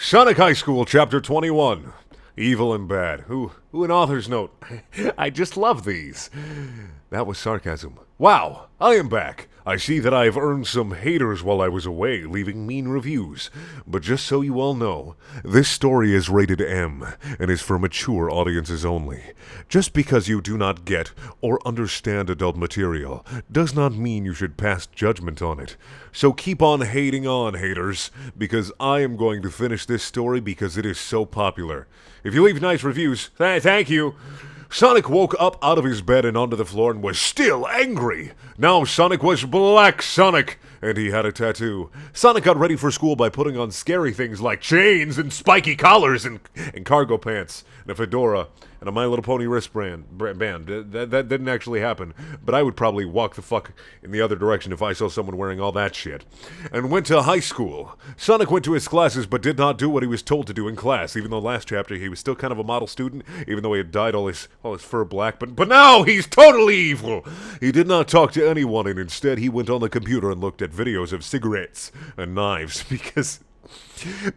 Sonic High School, Chapter 21. Evil and Bad. Ooh, an author's note. I just love these. That was sarcasm. Wow, I am back. I see that I have earned some haters while I was away, leaving mean reviews. But just so you all know, this story is rated M and is for mature audiences only. Just because you do not get or understand adult material does not mean you should pass judgment on it. So keep on hating on, haters, because I am going to finish this story because it is so popular. If you leave nice reviews, thank you. Sonic woke up out of his bed and onto the floor and was still angry. Now Sonic was Black Sonic, and he had a tattoo. Sonic got ready for school by putting on scary things like chains and spiky collars and cargo pants and a fedora and a My Little Pony wristband. That didn't actually happen, but I would probably walk the fuck in the other direction if I saw someone wearing all that shit. And went to high school. Sonic went to his classes but did not do what he was told to do in class, even though last chapter he was still kind of a model student, even though he had dyed all his fur black, but now he's totally evil. He did not talk to anyone, and instead he went on the computer and looked at videos of cigarettes and knives,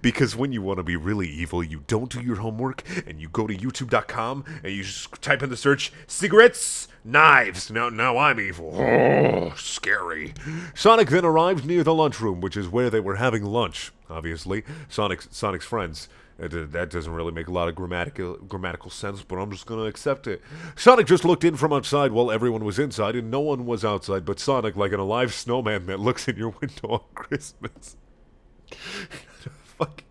because when you want to be really evil, you don't do your homework, and you go to youtube.com, and you just type in the search, cigarettes, knives. Now I'm evil. Oh, scary. Sonic then arrived near the lunchroom, which is where they were having lunch, obviously. Sonic's friends. That doesn't really make a lot of grammatical sense, but I'm just going to accept it. Sonic just looked in from outside while everyone was inside, and no one was outside but Sonic, like an alive snowman that looks in your window on Christmas. Fuck.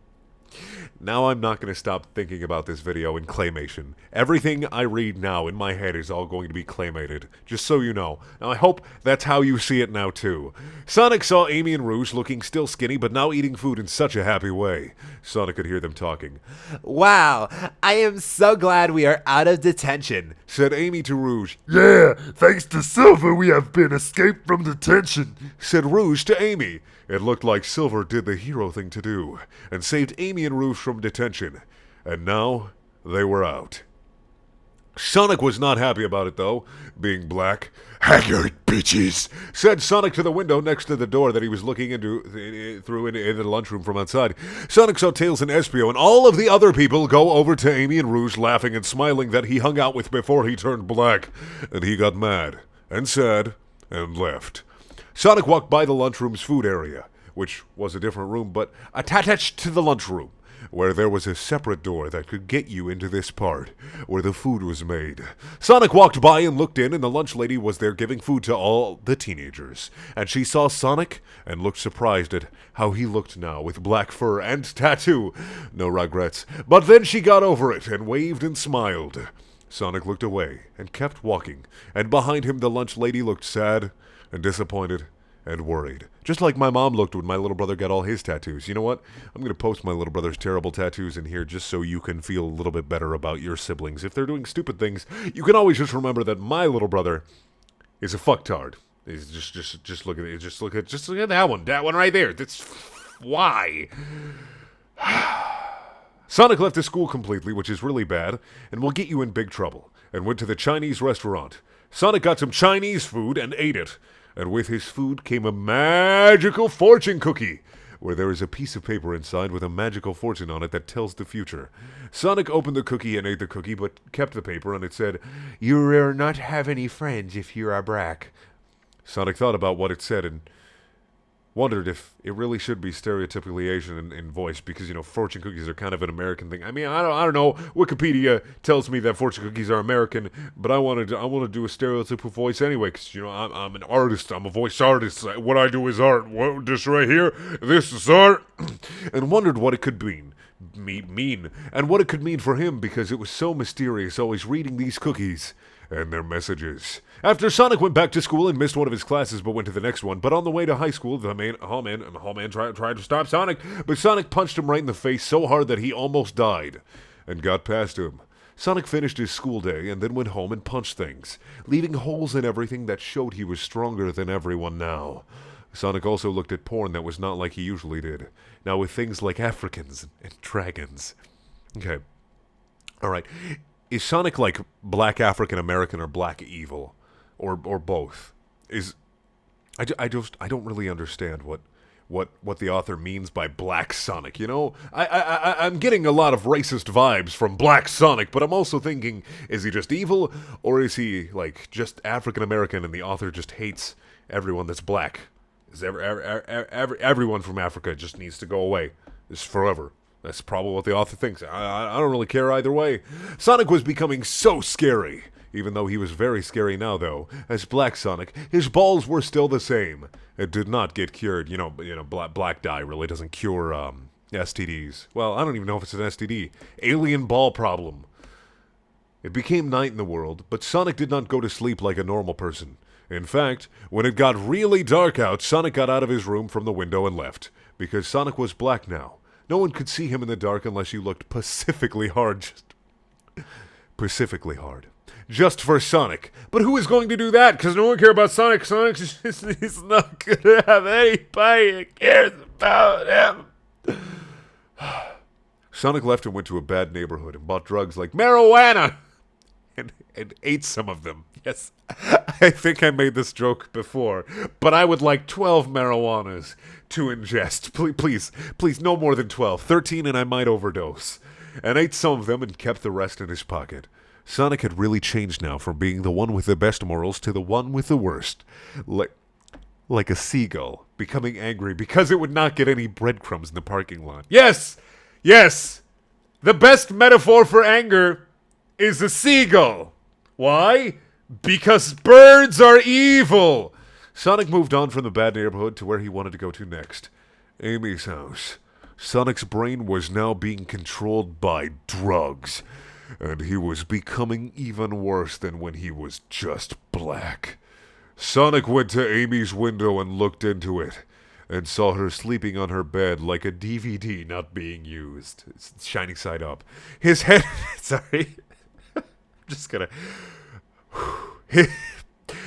Now I'm not going to stop thinking about this video in claymation. Everything I read now in my head is all going to be claymated, just so you know. Now I hope that's how you see it now too. Sonic saw Amy and Rouge looking still skinny but now eating food in such a happy way. Sonic could hear them talking. Wow, I am so glad we are out of detention, said Amy to Rouge. Yeah, thanks to Silver we have been escaped from detention, said Rouge to Amy. It looked like Silver did the hero thing to do, and saved Amy and Rouge from detention. And now, they were out. Sonic was not happy about it, though, being black. Haggard bitches, said Sonic to the window next to the door that he was looking into the lunchroom from outside. Sonic saw Tails and Espio and all of the other people go over to Amy and Rouge, laughing and smiling that he hung out with before he turned black. And he got mad, and sad, and left. Sonic walked by the lunchroom's food area, which was a different room, but attached to the lunchroom, where there was a separate door that could get you into this part, where the food was made. Sonic walked by and looked in, and the lunch lady was there giving food to all the teenagers. And she saw Sonic and looked surprised at how he looked now, with black fur and tattoo. No regrets. But then she got over it and waved and smiled. Sonic looked away and kept walking, and behind him the lunch lady looked sad and disappointed and worried. Just like my mom looked when my little brother got all his tattoos. You know what? I'm going to post my little brother's terrible tattoos in here just so you can feel a little bit better about your siblings. If they're doing stupid things, you can always just remember that my little brother is a fucktard. He's just look at it. Just look at that one. That one right there. That's why. Sonic left the school completely, which is really bad, and will get you in big trouble, and went to the Chinese restaurant. Sonic got some Chinese food and ate it. And with his food came a magical fortune cookie, where there is a piece of paper inside with a magical fortune on it that tells the future. Sonic opened the cookie and ate the cookie, but kept the paper, and it said, "You will not have any friends if you are black." Sonic thought about what it said and wondered if it really should be stereotypically Asian in voice, because, you know, fortune cookies are kind of an American thing. I mean, I don't know. Wikipedia tells me that fortune cookies are American, but I want to do a stereotypical voice anyway, because, you know, I'm an artist. I'm a voice artist. What I do is art. What, this right here, this is art. And wondered what it could mean, and what it could mean for him, because it was so mysterious, always reading these cookies and their messages. After Sonic went back to school and missed one of his classes but went to the next one, but on the way to high school, the hallman tried to stop Sonic, but Sonic punched him right in the face so hard that he almost died, and got past him. Sonic finished his school day and then went home and punched things, leaving holes in everything that showed he was stronger than everyone now. Sonic also looked at porn that was not like he usually did, now with things like Africans and dragons. Okay. Alright. Is Sonic like black African American or black evil? Or both? I don't really understand what the author means by Black Sonic. You know, I'm getting a lot of racist vibes from Black Sonic, but I'm also thinking, is he just evil, or is he like just African American and the author just hates everyone that's black? Is everyone from Africa just needs to go away? It's forever. That's probably what the author thinks. I don't really care either way. Sonic was becoming so scary. Even though he was very scary now, though, as Black Sonic, his balls were still the same. It did not get cured. You know, black dye really doesn't cure STDs. Well, I don't even know if it's an STD. Alien ball problem. It became night in the world, but Sonic did not go to sleep like a normal person. In fact, when it got really dark out, Sonic got out of his room from the window and left. Because Sonic was black now. No one could see him in the dark unless you looked pacifically hard. Pacifically hard. Just for Sonic. But who is going to do that? Because no one cares about Sonic. He's not going to have anybody that cares about him. Sonic left and went to a bad neighborhood and bought drugs like marijuana. And ate some of them. Yes, I think I made this joke before, but I would like 12 marijuanas to ingest. Please, no more than 12. 13 and I might overdose. And ate some of them and kept the rest in his pocket. Sonic had really changed now from being the one with the best morals to the one with the worst. Like a seagull, becoming angry because it would not get any breadcrumbs in the parking lot. Yes! The best metaphor for anger is a seagull. Why? Because birds are evil! Sonic moved on from the bad neighborhood to where he wanted to go to next. Amy's house. Sonic's brain was now being controlled by drugs. And he was becoming even worse than when he was just black. Sonic went to Amy's window and looked into it, and saw her sleeping on her bed like a DVD not being used. It's shining side up. His head... Sorry. I'm just gonna...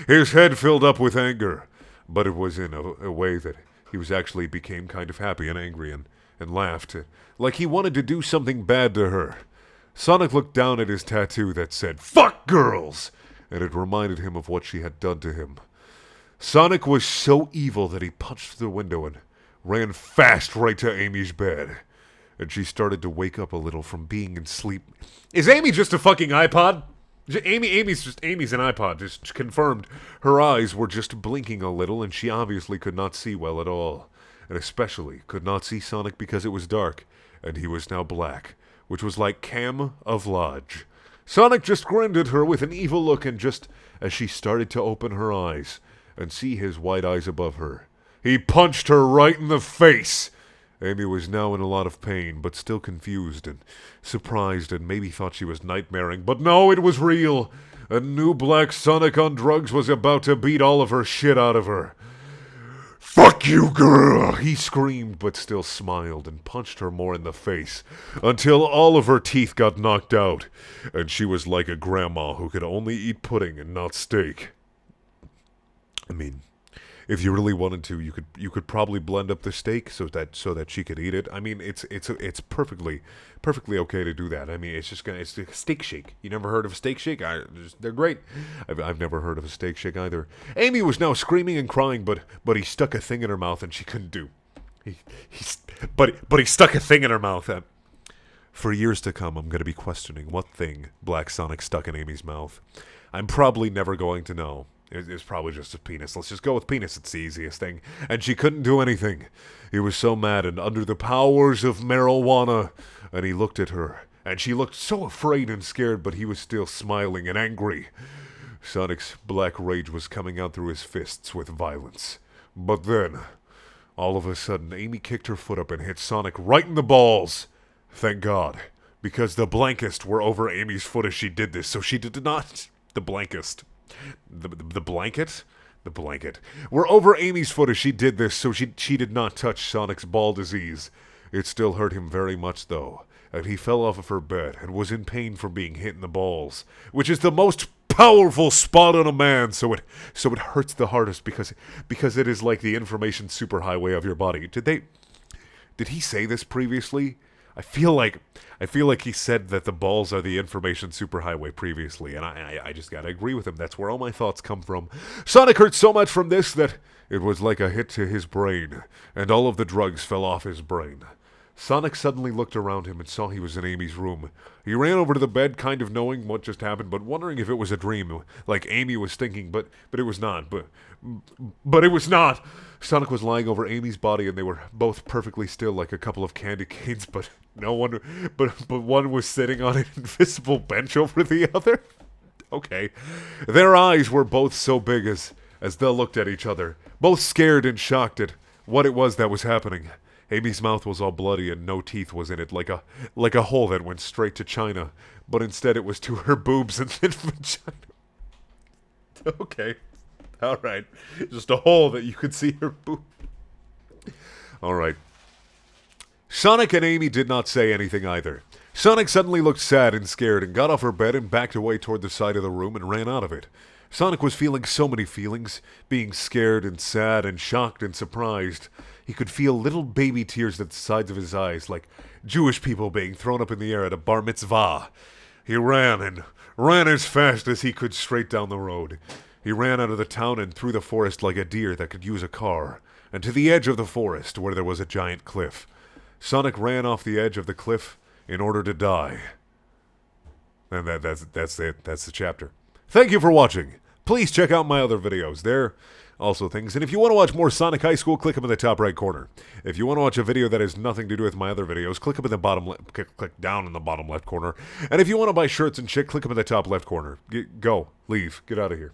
His head filled up with anger, but it was in a way that he was actually became kind of happy and angry and laughed, like he wanted to do something bad to her. Sonic looked down at his tattoo that said, "Fuck girls!" and it reminded him of what she had done to him. Sonic was so evil that he punched through the window and ran fast right to Amy's bed. And she started to wake up a little from being in sleep. Is Amy just a fucking iPod? Amy's an iPod, just confirmed. Her eyes were just blinking a little and she obviously could not see well at all. And especially could not see Sonic because it was dark and he was now black. Which was like Cam of Lodge. Sonic just grinned at her with an evil look, and just as she started to open her eyes and see his white eyes above her, he punched her right in the face. Amy was now in a lot of pain, but still confused and surprised and maybe thought she was nightmaring. But no, it was real. A new Black Sonic on drugs was about to beat all of her shit out of her. "Fuck you, girl!" he screamed, but still smiled and punched her more in the face, until all of her teeth got knocked out, and she was like a grandma who could only eat pudding and not steak. I mean, if you really wanted to, you could probably blend up the steak so that she could eat it. I mean, it's perfectly okay to do that. I mean, it's a steak shake. You never heard of a steak shake? They're great. I've never heard of a steak shake either. Amy was now screaming and crying, but he stuck a thing in her mouth and she couldn't do. But he stuck a thing in her mouth. For years to come, I'm going to be questioning what thing Black Sonic stuck in Amy's mouth. I'm probably never going to know. It's probably just a penis. Let's just go with penis. It's the easiest thing. And she couldn't do anything. He was so mad and under the powers of marijuana. And he looked at her. And she looked so afraid and scared, but he was still smiling and angry. Sonic's black rage was coming out through his fists with violence. But then, all of a sudden, Amy kicked her foot up and hit Sonic right in the balls. Thank God. Because the blankest were over Amy's foot as she did this, so she did not... The blankest... The blanket? The blanket. Were over Amy's foot as she did this, so she did not touch Sonic's ball disease. It still hurt him very much, though, and he fell off of her bed and was in pain from being hit in the balls, which is the most powerful spot on a man, so it hurts the hardest because it is like the information superhighway of your body. Did he say this previously? I feel like he said that the balls are the information superhighway previously, and I just gotta agree with him. That's where all my thoughts come from. Sonic hurt so much from this that it was like a hit to his brain, and all of the drugs fell off his brain. Sonic suddenly looked around him and saw he was in Amy's room. He ran over to the bed, kind of knowing what just happened, but wondering if it was a dream, like Amy was thinking, but it was not. But it was not. Sonic was lying over Amy's body, and they were both perfectly still, like a couple of candy canes. But one was sitting on an invisible bench over the other. Okay, their eyes were both so big as they looked at each other, both scared and shocked at what it was that was happening. Amy's mouth was all bloody and no teeth was in it, like a hole that went straight to China, but instead it was to her boobs and then vagina. Okay, all right, just a hole that you could see her boob. All right. Sonic and Amy did not say anything either. Sonic suddenly looked sad and scared and got off her bed and backed away toward the side of the room and ran out of it. Sonic was feeling so many feelings, being scared and sad and shocked and surprised. He could feel little baby tears at the sides of his eyes, like Jewish people being thrown up in the air at a bar mitzvah. He ran as fast as he could straight down the road. He ran out of the town and through the forest like a deer that could use a car, and to the edge of the forest where there was a giant cliff. Sonic ran off the edge of the cliff in order to die. And that's it. That's the chapter. Thank you for watching. Please check out my other videos. They're also things. And if you want to watch more Sonic High School, click them in the top right corner. If you want to watch a video that has nothing to do with my other videos, click up in the bottom click down in the bottom left corner. And if you want to buy shirts and shit, click up in the top left corner. Go. Leave. Get out of here.